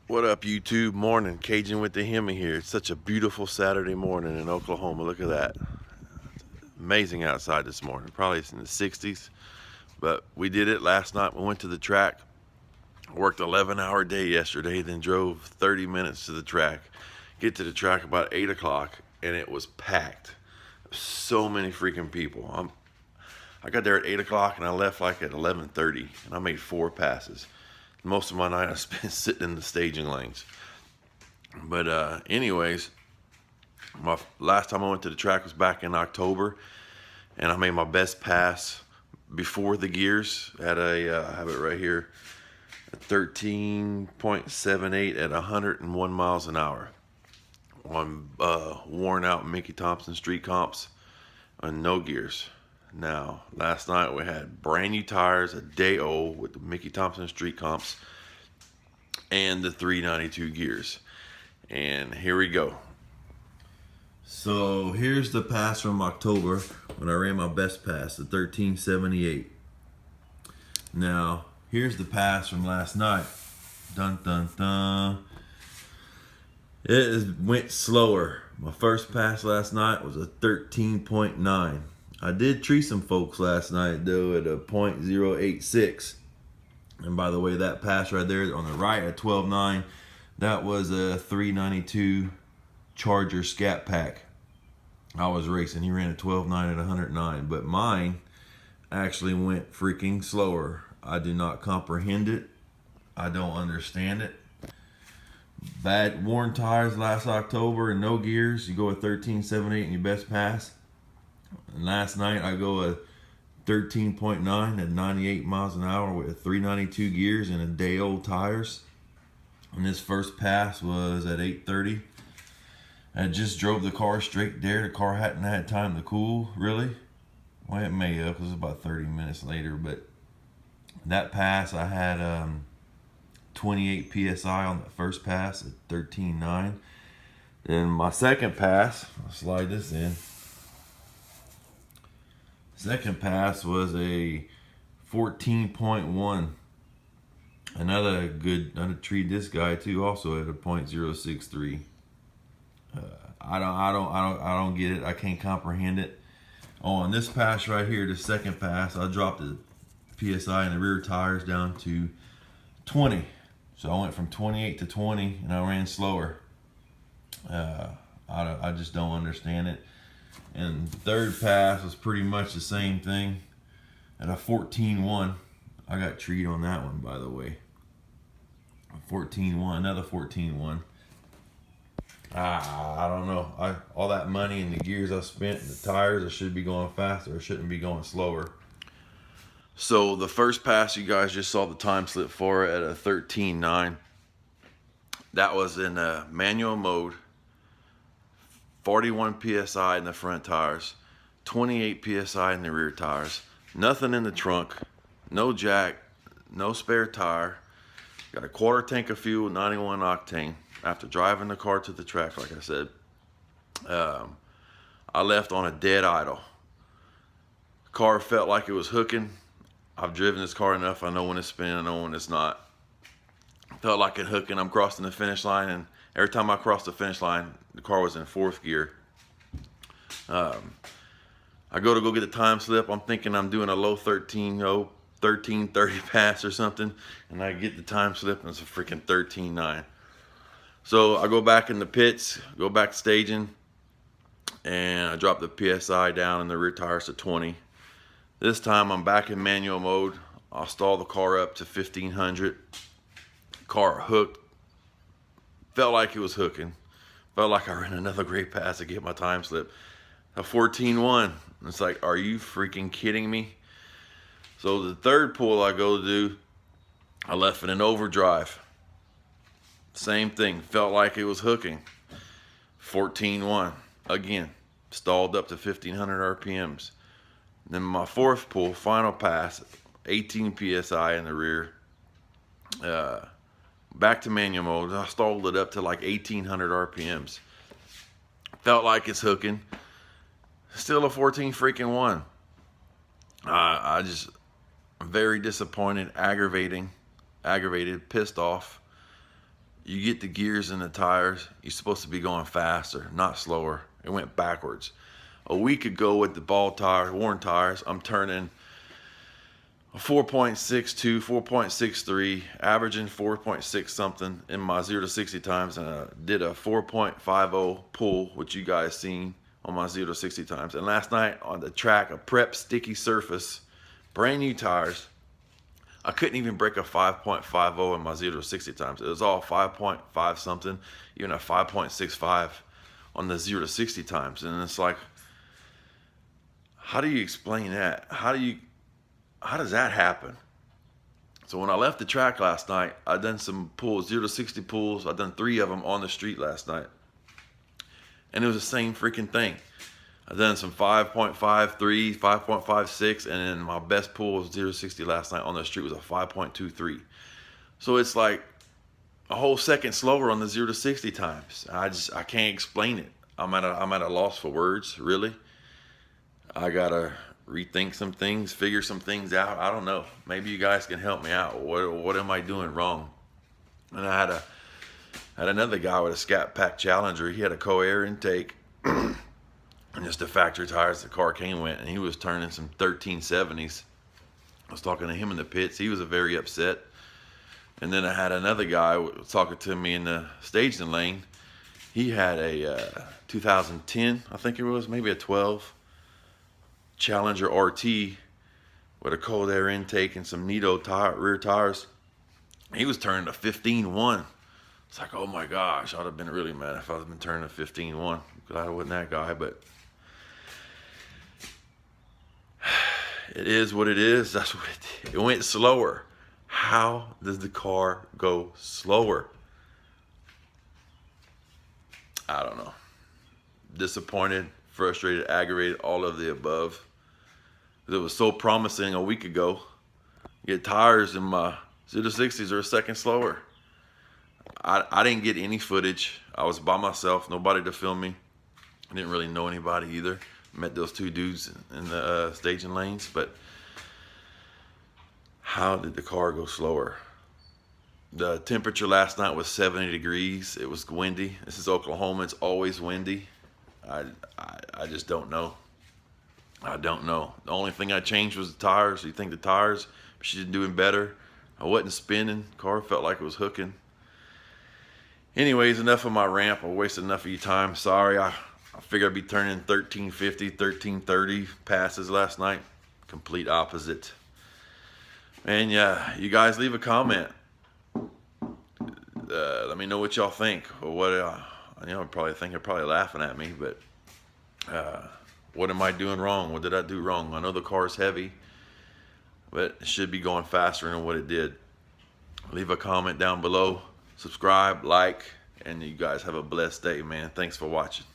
What up, YouTube? Morning, Cajun with the Hemi here. It's such a beautiful Saturday morning in Oklahoma. Look at that. Amazing outside this morning. Probably it's in the 60s, but we did it last night. We went to the track. Worked 11-hour day yesterday, then drove 30 minutes to the track. Get to the track about 8 o'clock, and it was packed. So many freaking people. I got there at 8 o'clock, and I left like at 11:30, and I made 4 passes. Most of my night I spent sitting in the staging lanes. But anyways, my last time I went to the track was back in October, and I made my best pass before the gears at I have it right here, 13.78 at 101 miles an hour on worn out Mickey Thompson street comps on no gears. Now, last night we had brand new tires, a day old with the Mickey Thompson street comps and the 392 gears. And here we go. So here's the pass from October when I ran my best pass, the 1378. Now, here's the pass from last night. Dun dun dun. Went slower. My first pass last night was a 13.9. I did treat some folks last night though at a .086. And by the way, that pass right there on the right at 12.9, that was a 392 Charger Scat Pack. I was racing. He ran a 12.9 at 109, but mine actually went freaking slower. I do not comprehend it. I don't understand it. Bad worn tires last October and no gears. You go a 13.78 in your best pass. And last night I go a 13.9 at 98 miles an hour with 392 gears and a day old tires. And this first pass was at 8:30. I just drove the car straight there. The car hadn't had time to cool, really. Well, it may have, because it was about 30 minutes later. But that pass, I had 28 PSI on the first pass at 13.9. Then my second pass, I'll slide this in. Second pass was a 14.1. Another good, I treated this guy too, also at a .063. I don't get it. I can't comprehend it. Oh, on this pass right here, the second pass, I dropped the PSI in the rear tires down to 20. So I went from 28 to 20, and I ran slower. I just don't understand it. And third pass was pretty much the same thing at a 14.1. I got treed on that one, by the way. 14.1, another 14.1. I don't know. All that money and the gears I spent and the tires, I should be going faster. I shouldn't be going slower. So the first pass you guys just saw the time slip for at a 13.9. That was in manual mode. 41 PSI in the front tires, 28 PSI in the rear tires, nothing in the trunk, no jack, no spare tire, got a quarter tank of fuel, 91 octane. After driving the car to the track, like I said, I left on a dead idle. The car felt like it was hooking. I've driven this car enough, I know when it's spinning, I know when it's not. Felt like it hooking. I'm crossing the finish line, and every time I crossed the finish line, the car was in fourth gear. I go get the time slip. I'm thinking I'm doing a low 13:30 pass or something, and I get the time slip, and it's a freaking 13.9. So I go back in the pits, go back staging, and I drop the PSI down in the rear tires to 20. This time I'm back in manual mode. I'll stall the car up to 1500. Car hooked. Felt like it was hooking. Felt like I ran another great pass to get my time slip. A 14.1. It's like, are you freaking kidding me? So the third pull I go to do, I left in an overdrive. Same thing. Felt like it was hooking. 14.1. Again, stalled up to 1500 RPMs. Then my fourth pull, final pass, 18 PSI in the rear. Back to manual mode. I stalled it up to like 1800 RPMs. Felt like it's hooking. Still a 14 freaking 1. I just very disappointed, aggravated, pissed off. you get the gears in the tires, you're supposed to be going faster, not slower. It went backwards. A week ago with the ball tires, worn tires, I'm turning a 4.62, 4.63, averaging 4.6 something in my 0 to 60 times, and I did a 4.50 pull, which you guys seen on my 0 to 60 times. And last night on the track, a prep sticky surface, brand new tires, I couldn't even break a 5.50 in my 0 to 60 times. It was all 5.5 something, even a 5.65 on the 0 to 60 times. And it's like, how do you explain that? How does that happen? So when I left the track last night, I done some pulls, 0 to 60 pulls. I done 3 of them on the street last night. And it was the same freaking thing. I done some 5.53, 5.56, and then my best pull was 0 to 60 last night on the street was a 5.23. So it's like a whole second slower on the 0 to 60 times. I can't explain it. I'm at a loss for words, really. I gotta rethink some things, figure some things out. I don't know. Maybe you guys can help me out. What am I doing wrong? And I had another guy with a Scat Pack Challenger. He had a co-air intake and just the factory tires the car came with, and he was turning some 1370s. I was talking to him in the pits. He was very upset. And then I had another guy talking to me in the staging lane. He had a 2010, I think it was, maybe a 12 Challenger RT with a cold air intake and some Nitto rear tires. He was turning a 15.1. It's like, oh my gosh, I'd have been really mad if I'd been turning a 15.1. Glad I wasn't that guy, but it is what it is. That's what it did. It went slower. How does the car go slower? I don't know. Disappointed, frustrated, aggravated, all of the above. It was so promising a week ago. Get tires in my 0 to 60s are a second slower. I didn't get any footage. I was by myself, nobody to film me. I didn't really know anybody either. Met those 2 dudes in the staging lanes, but how did the car go slower? The temperature last night was 70 degrees. It was windy. This is Oklahoma. It's always windy. I just don't know. I don't know. The only thing I changed was the tires. You think the tires, she's doing better. I wasn't spinning. Car felt like it was hooking. Anyways, enough of my rant. I wasted enough of your time. Sorry. I figured I'd be turning 1350, 1330 passes last night. Complete opposite. And yeah, you guys leave a comment. Let me know what y'all think. Or what they're probably laughing at me, but what am I doing wrong? What did I do wrong? I know the car's heavy, but it should be going faster than what it did. Leave a comment down below. Subscribe, like, and you guys have a blessed day, man. Thanks for watching.